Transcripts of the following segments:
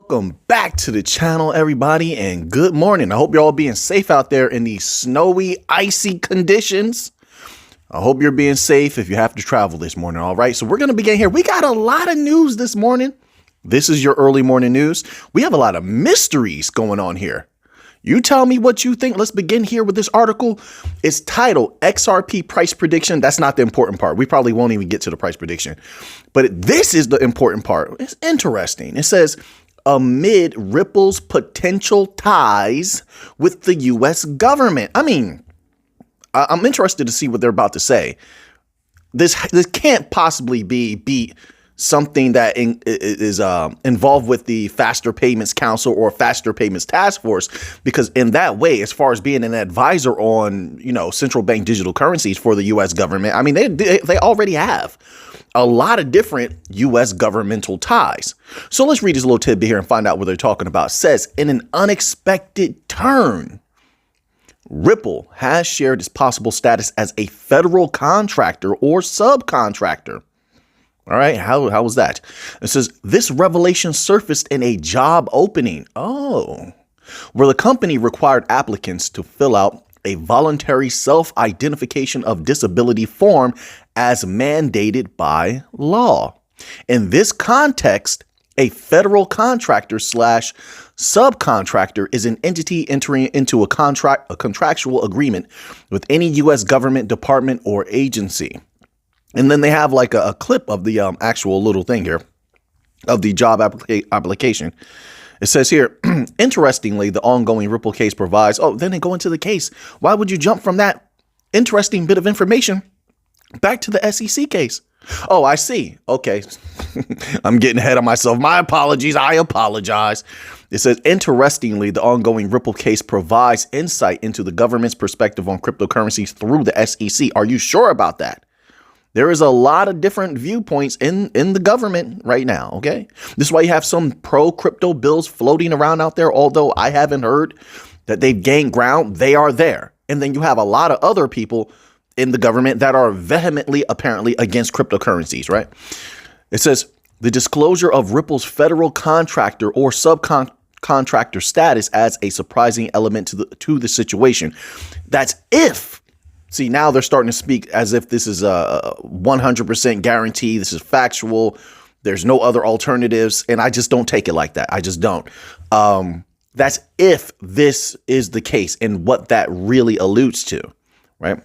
Welcome back to the channel, everybody, and good morning. I hope you're all being safe out there in these snowy, icy conditions. I hope you're being safe if you have to travel this morning. All right, so we're going to begin here. We got a lot of news this morning. This is your early morning news. We have a lot of mysteries going on here. You tell me what you think. Let's begin here with this article. It's titled XRP price prediction. That's not the important part. We probably won't even get to the price prediction, but this is the important part. It's interesting. It says, amid Ripple's potential ties with the U.S. government. I mean, I'm interested to see what they're about to say. This can't possibly be something that is involved with the Faster Payments Council or Faster Payments Task Force, because in that way, as far as being an advisor on, central bank digital currencies for the U.S. government, I mean, they already have a lot of different U.S. governmental ties. So let's read this little tidbit here and find out what they're talking about. It says, in an unexpected turn, Ripple has shared its possible status as a federal contractor or subcontractor. All right, how was that? It says, this revelation surfaced in a job opening. Oh, where the company required applicants to fill out a voluntary self-identification of disability form as mandated by law. In this context, a federal contractor / subcontractor is an entity entering into a contractual agreement with any U.S. government department or agency. And then they have like a clip of the actual little thing here of the job application. It says here, interestingly, the ongoing Ripple case provides. Oh, then they go into the case. Why would you jump from that interesting bit of information back to the SEC case? Oh, I see. OK, I'm getting ahead of myself. My apologies. I apologize. It says, interestingly, the ongoing Ripple case provides insight into the government's perspective on cryptocurrencies through the SEC. Are you sure about that? There is a lot of different viewpoints in the government right now, okay? This is why you have some pro-crypto bills floating around out there, although I haven't heard that they've gained ground. They are there. And then you have a lot of other people in the government that are vehemently, apparently, against cryptocurrencies, right? It says, the disclosure of Ripple's federal contractor or subcontractor status adds a surprising element to the situation. That's if... See, now they're starting to speak as if this is a 100% guarantee. This is factual. There's no other alternatives. And I just don't take it like that. I just don't. That's if this is the case and what that really alludes to. Right.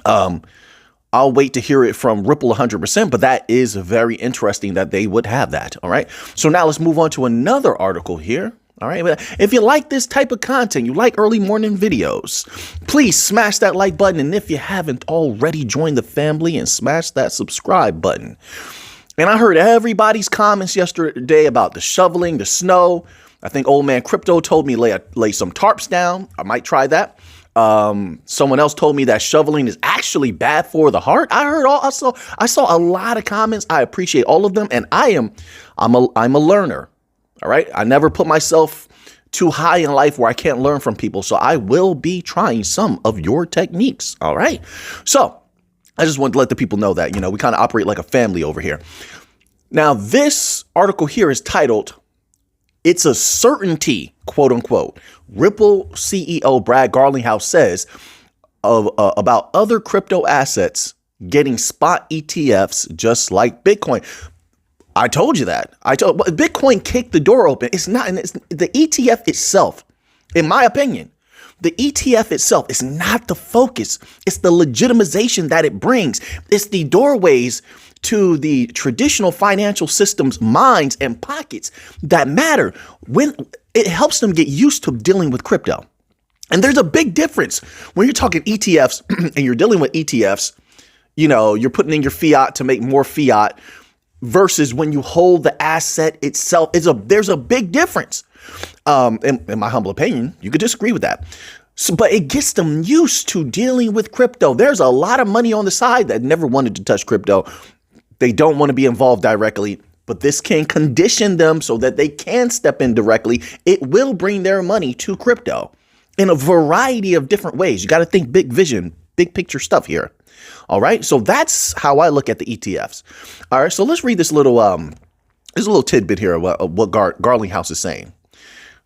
I'll wait to hear it from Ripple 100%. But that is very interesting that they would have that. All right. So now let's move on to another article here. All right. If you like this type of content, you like early morning videos, please smash that like button. And if you haven't already, joined the family and smash that subscribe button. And I heard everybody's comments yesterday about the shoveling, the snow. I think old man Crypto told me lay some tarps down. I might try that. Someone else told me that shoveling is actually bad for the heart. I saw a lot of comments. I appreciate all of them. And I'm a learner. All right. I never put myself too high in life where I can't learn from people. So I will be trying some of your techniques. All right. So I just wanted to let the people know that, we kind of operate like a family over here. Now, this article here is titled, "It's a Certainty," quote unquote. Ripple CEO Brad Garlinghouse says about other crypto assets getting spot ETFs just like Bitcoin. I told you that. Bitcoin kicked the door open. It's not, and it's the ETF itself, in my opinion, the ETF itself is not the focus. It's the legitimization that it brings. It's the doorways to the traditional financial system's minds and pockets that matter when it helps them get used to dealing with crypto. And there's a big difference when you're talking ETFs and you're dealing with ETFs, you're putting in your fiat to make more fiat, versus when you hold the asset itself. There's a big difference. In my humble opinion, you could disagree with that. So, but it gets them used to dealing with crypto. There's a lot of money on the side that never wanted to touch crypto. They don't want to be involved directly, but this can condition them so that they can step in directly. It will bring their money to crypto in a variety of different ways. You got to think big vision, big picture stuff here. All right. So that's how I look at the ETFs. All right. So let's read this little There's a little tidbit here of what Garlinghouse is saying.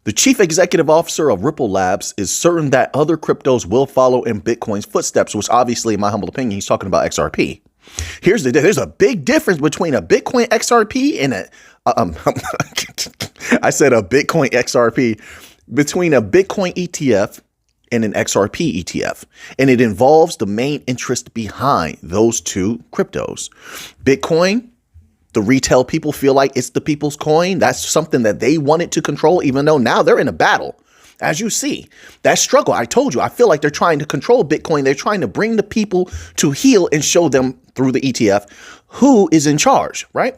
The chief executive officer of Ripple Labs is certain that other cryptos will follow in Bitcoin's footsteps, which obviously, in my humble opinion, he's talking about XRP. There's a big difference between a Bitcoin XRP and I said a Bitcoin XRP, between a Bitcoin ETF and an XRP ETF. And it involves the main interest behind those two cryptos. Bitcoin, the retail people feel like it's the people's coin. That's something that they wanted to control, even though now they're in a battle. As you see, that struggle, I told you, I feel like they're trying to control Bitcoin. They're trying to bring the people to heel and show them through the ETF who is in charge, right?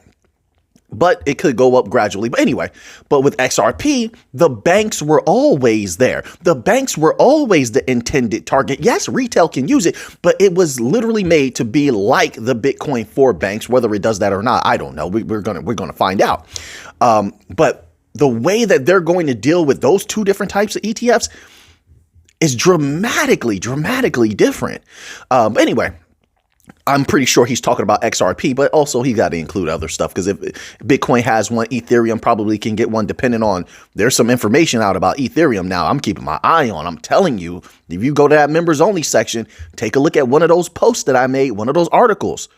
But it could go up gradually. But anyway, but with XRP, the banks were always there. The banks were always the intended target. Yes, retail can use it, but it was literally made to be like the Bitcoin for banks. Whether it does that or not, I don't know. We're gonna find out. But the way that they're going to deal with those two different types of ETFs is dramatically different. But anyway, I'm pretty sure he's talking about XRP, but also he got to include other stuff, because if Bitcoin has one, Ethereum probably can get one, depending on, there's some information out about Ethereum now I'm keeping my eye on. I'm telling you, if you go to that members only section, take a look at one of those posts that I made, one of those articles.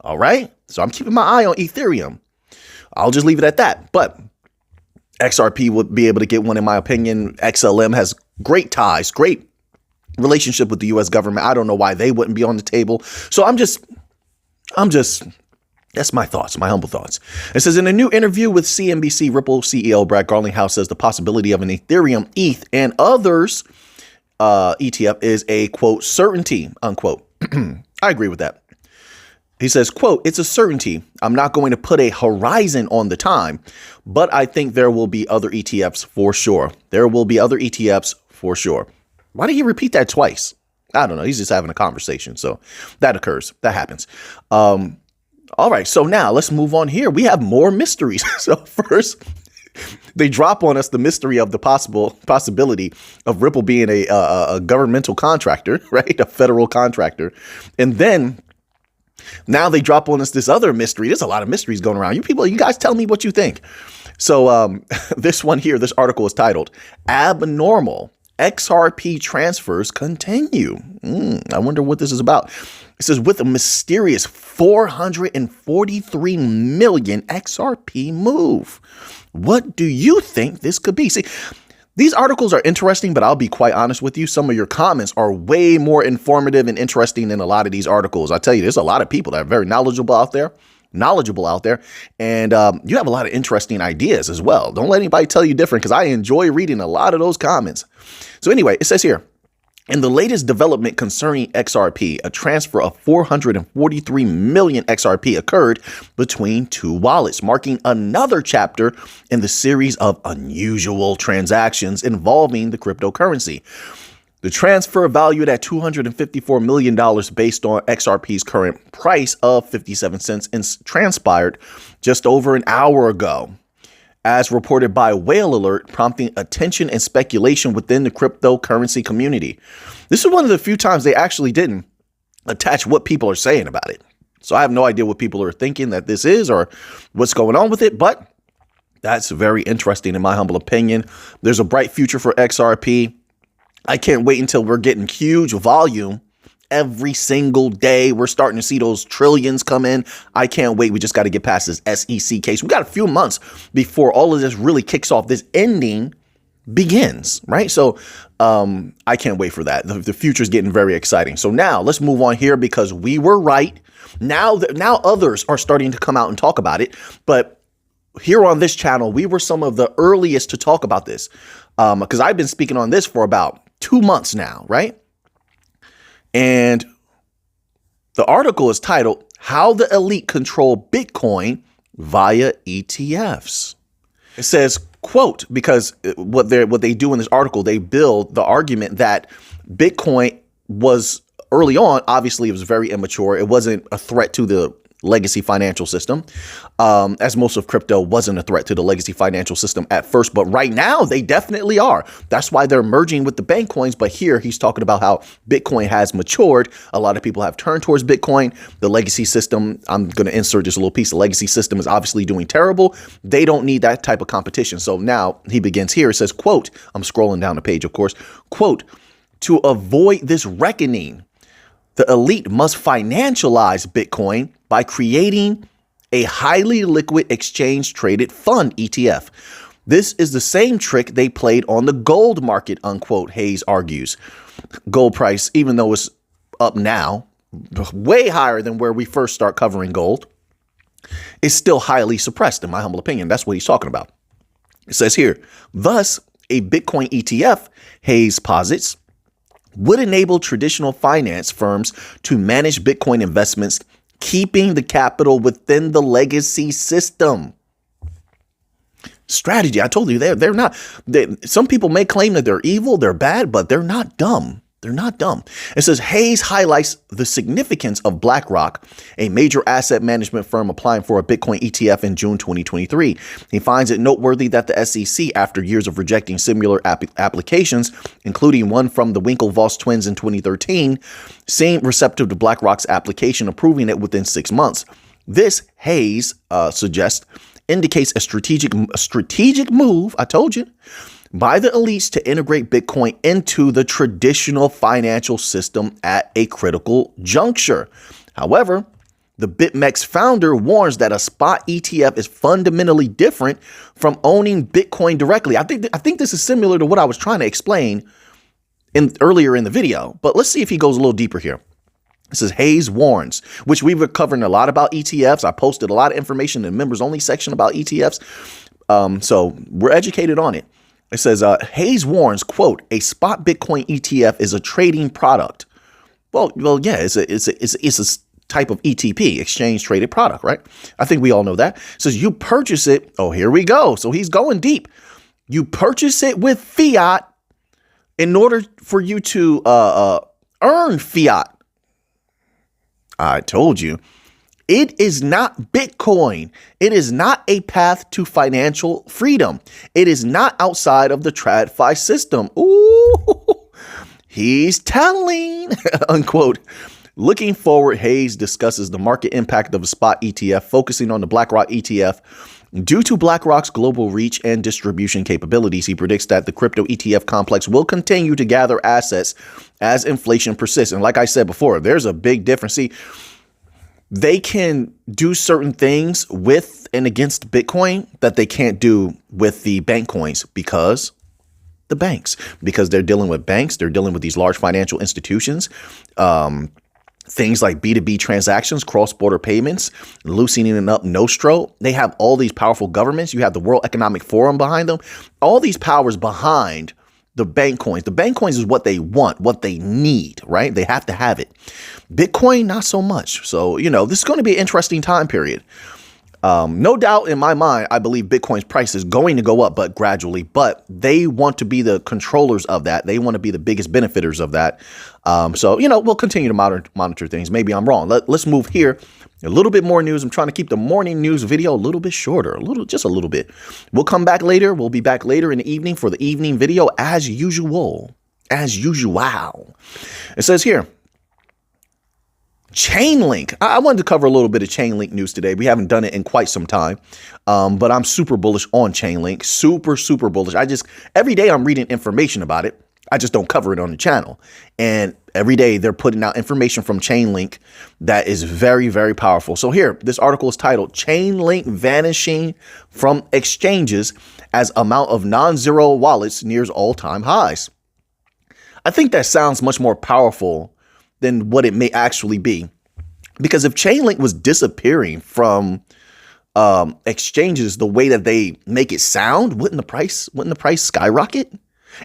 All right. So I'm keeping my eye on Ethereum. I'll just leave it at that. But XRP would be able to get one, in my opinion. XLM has great ties, great relationship with the U.S. government. I don't know why they wouldn't be on the table. So I'm just, that's my thoughts, my humble thoughts. It says, in a new interview with CNBC, Ripple CEO Brad Garlinghouse says the possibility of an Ethereum, ETH, and others ETF is a, quote, certainty, unquote. I agree with that. He says, quote, it's a certainty. I'm not going to put a horizon on the time, but I think there will be other ETFs for sure. There will be other ETFs for sure. Why did he repeat that twice? I don't know. He's just having a conversation. So that occurs. That happens. All right. So now let's move on here. We have more mysteries. So first, they drop on us the mystery of the possibility of Ripple being a governmental contractor, right? A federal contractor. And then now they drop on us this other mystery. There's a lot of mysteries going around. You guys tell me what you think. So this one here, this article is titled Abnormal XRP Transfers Continue. I wonder what this is about. It says, with a mysterious 443 million XRP move. What do you think this could be? See, these articles are interesting, but I'll be quite honest with you. Some of your comments are way more informative and interesting than a lot of these articles. I tell you, there's a lot of people that are very knowledgeable out there. And you have a lot of interesting ideas as well. Don't let anybody tell you different, because I enjoy reading a lot of those comments. So anyway, it says here, in the latest development concerning XRP, a transfer of 443 million XRP occurred between two wallets, marking another chapter in the series of unusual transactions involving the cryptocurrency. The transfer, valued at $254 million based on XRP's current price of 57 cents, transpired just over an hour ago, as reported by Whale Alert, prompting attention and speculation within the cryptocurrency community. This is one of the few times they actually didn't attach what people are saying about it. So I have no idea what people are thinking that this is or what's going on with it, but that's very interesting in my humble opinion. There's a bright future for XRP. I can't wait until we're getting huge volume every single day. We're starting to see those trillions come in. I can't wait. We just got to get past this SEC case. We got a few months before all of this really kicks off. This ending begins, right? So I can't wait for that. The future is getting very exciting. So now let's move on here, because we were right. Now others are starting to come out and talk about it. But here on this channel, we were some of the earliest to talk about this, because I've been speaking on this for about 2 months now, right? And the article is titled, How the Elite Control Bitcoin Via ETFs. It says, quote, because what they do in this article, they build the argument that Bitcoin was early on, obviously it was very immature. It wasn't a threat to the legacy financial system, as most of crypto wasn't a threat to the legacy financial system at first. But right now, they definitely are. That's why they're merging with the bank coins. But here he's talking about how Bitcoin has matured. A lot of people have turned towards Bitcoin. The legacy system, I'm going to insert just a little piece. The legacy system is obviously doing terrible. They don't need that type of competition. So now he begins here. It says, quote, I'm scrolling down the page, of course, quote, to avoid this reckoning, the elite must financialize Bitcoin by creating a highly liquid exchange traded fund ETF. This is the same trick they played on the gold market, unquote, Hayes argues. Gold price, even though it's up now, way higher than where we first start covering gold, is still highly suppressed, in my humble opinion. That's what he's talking about. It says here, thus, a Bitcoin ETF, Hayes posits, would enable traditional finance firms to manage Bitcoin investments, keeping the capital within the legacy system. Strategy. I told you they're not. Some people may claim that they're evil, they're bad, but they're not dumb. They're not dumb. It says Hayes highlights the significance of BlackRock, a major asset management firm applying for a Bitcoin ETF in June 2023. He finds it noteworthy that the SEC, after years of rejecting similar applications, including one from the Winklevoss twins in 2013, seemed receptive to BlackRock's application, approving it within 6 months. This, Hayes suggests, indicates a strategic move, I told you, by the elites to integrate Bitcoin into the traditional financial system at a critical juncture. However, the BitMEX founder warns that a spot ETF is fundamentally different from owning Bitcoin directly. I think this is similar to what I was trying to explain earlier in the video, but let's see if he goes a little deeper here. It says Hayes warns, which we've been covering a lot about ETFs. I posted a lot of information in the members only section about ETFs. So we're educated on it. It says Hayes warns, quote, a spot Bitcoin ETF is a trading product. Well, yeah, it's a type of ETP, exchange traded product, right? I think we all know that. It says you purchase it. Oh, here we go. So he's going deep. You purchase it with fiat in order for you to earn fiat. I told you. It is not Bitcoin. It is not a path to financial freedom. It is not outside of the TradFi system. Ooh, he's telling, unquote. Looking forward, Hayes discusses the market impact of a spot ETF, focusing on the BlackRock ETF. Due to BlackRock's global reach and distribution capabilities, he predicts that the crypto ETF complex will continue to gather assets as inflation persists. And like I said before, there's a big difference. See, they can do certain things with and against Bitcoin that they can't do with the bank coins because they're dealing with banks. They're dealing with these large financial institutions. Things like B2B transactions, cross-border payments, loosening up Nostro. They have all these powerful governments. You have the World Economic Forum behind them. All these powers behind the bank coins. The bank coins is what they want, what they need, right? They have to have it. Bitcoin, not so much. So, this is going to be an interesting time period. No doubt in my mind, I believe Bitcoin's price is going to go up, but gradually. But they want to be the controllers of that. They want to be the biggest benefiters of that. So, we'll continue to monitor things. Maybe I'm wrong. Let's move here. A little bit more news. I'm trying to keep the morning news video a little bit shorter, just a little bit. We'll come back later. We'll be back later in the evening for the evening video as usual. As usual. It says here, Chainlink. I wanted to cover a little bit of Chainlink news today. We haven't done it in quite some time, but I'm super bullish on Chainlink. Super, super bullish. Every day I'm reading information about it. I just don't cover it on the channel. And every day they're putting out information from Chainlink that is very, very powerful. So here, this article is titled Chainlink Vanishing from Exchanges as Amount of Non-Zero Wallets Nears All-Time Highs. I think that sounds much more powerful than what it may actually be. Because if Chainlink was disappearing from exchanges the way that they make it sound, wouldn't the price skyrocket?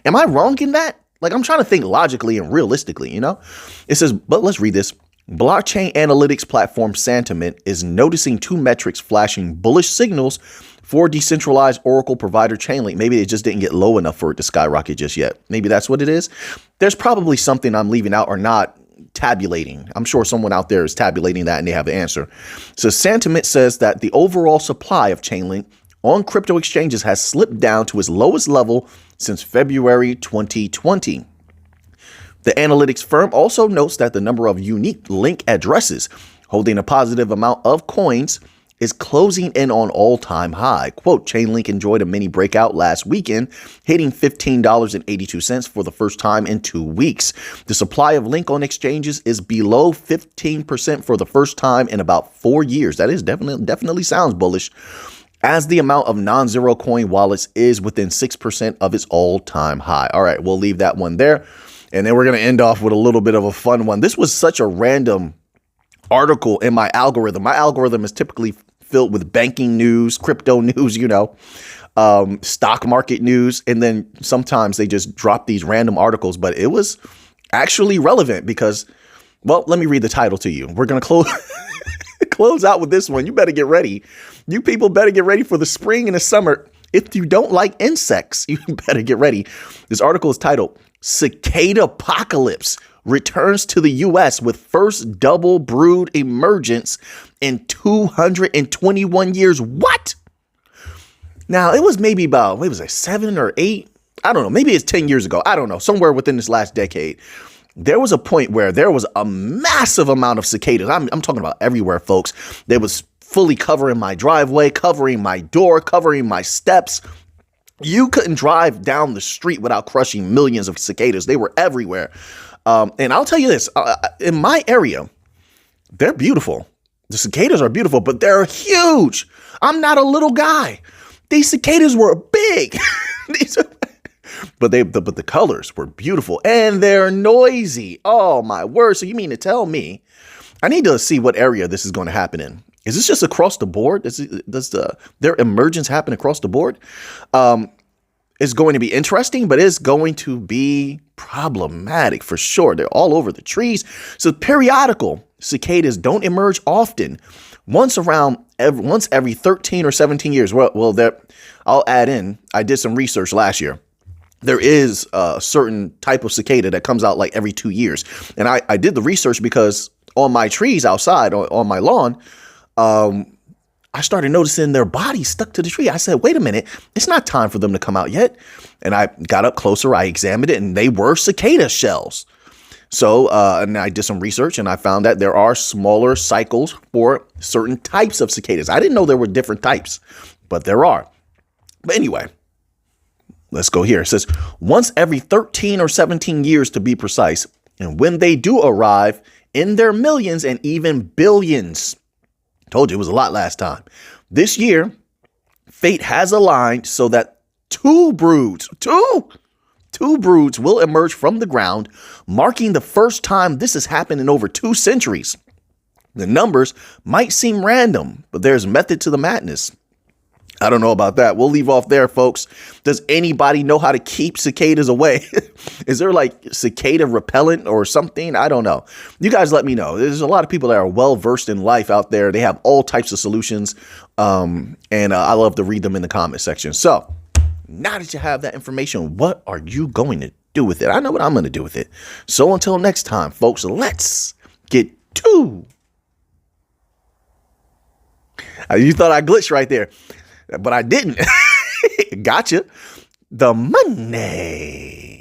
Am I wrong in that? I'm trying to think logically and realistically, It says, but let's read this. Blockchain analytics platform Santiment is noticing two metrics flashing bullish signals for decentralized Oracle provider Chainlink. Maybe it just didn't get low enough for it to skyrocket just yet. Maybe that's what it is. There's probably something I'm leaving out or not tabulating. I'm sure someone out there is tabulating that and they have the answer. So Sentiment says that the overall supply of Chainlink on crypto exchanges has slipped down to its lowest level since February 2020. The analytics firm also notes that the number of unique link addresses holding a positive amount of coins is closing in on all-time high. Quote, Chainlink enjoyed a mini breakout last weekend, hitting $15.82 for the first time in 2 weeks. The supply of Link on exchanges is below 15% for the first time in about 4 years. That is definitely sounds bullish, as the amount of non-zero coin wallets is within 6% of its all-time high. All right, we'll leave that one there. And then we're going to end off with a little bit of a fun one. This was such a random article in my algorithm. My algorithm is typically filled with banking news, crypto news, stock market news. And then sometimes they just drop these random articles. But it was actually relevant because, well, let me read the title to you. We're going to close out with this one. You better get ready. You people better get ready for the spring and the summer. If you don't like insects, you better get ready. This article is titled Cicada Apocalypse Returns to the U.S. with First Double Brood Emergence in 221 years. What? Now, it was maybe about, what was it, 7 or 8? I don't know. Maybe it's 10 years ago. I don't know. Somewhere within this last decade, there was a point where there was a massive amount of cicadas. I'm talking about everywhere, folks. They was fully covering my driveway, covering my door, covering my steps. You couldn't drive down the street without crushing millions of cicadas. They were everywhere. And I'll tell you this, in my area, they're beautiful. The cicadas are beautiful, but they're huge. I'm not a little guy. These cicadas were big. But the colors were beautiful and they're noisy. Oh, my word. So you mean to tell me I need to see what area this is going to happen in? Is this just across the board? Does their emergence happen across the board? It's going to be interesting, but it's going to be problematic for sure. They're all over the trees. So periodical cicadas don't emerge often. Once every 13 or 17 years. Well, I'll add in, I did some research last year. There is a certain type of cicada that comes out like every 2 years. And I did the research because on my trees outside on my lawn, I started noticing their bodies stuck to the tree. I said, wait a minute, it's not time for them to come out yet. And I got up closer, I examined it, and they were cicada shells. So, and I did some research and I found that there are smaller cycles for certain types of cicadas. I didn't know there were different types, but there are. But anyway, let's go here. It says once every 13 or 17 years to be precise. And when they do arrive in their millions and even billions, told you it was a lot last time. This year, fate has aligned so that two broods will emerge from the ground, marking the first time this has happened in over 2 centuries. The numbers might seem random, but there's method to the madness. I don't know about that. We'll leave off there, folks. Does anybody know how to keep cicadas away? Is there like cicada repellent or something? I don't know. You guys let me know. There's a lot of people that are well versed in life out there. They have all types of solutions. And I love to read them in the comment section. So now that you have that information, what are you going to do with it? I know what I'm going to do with it. So until next time, folks, let's get to. You thought I glitched right there. But I didn't. Gotcha. The money.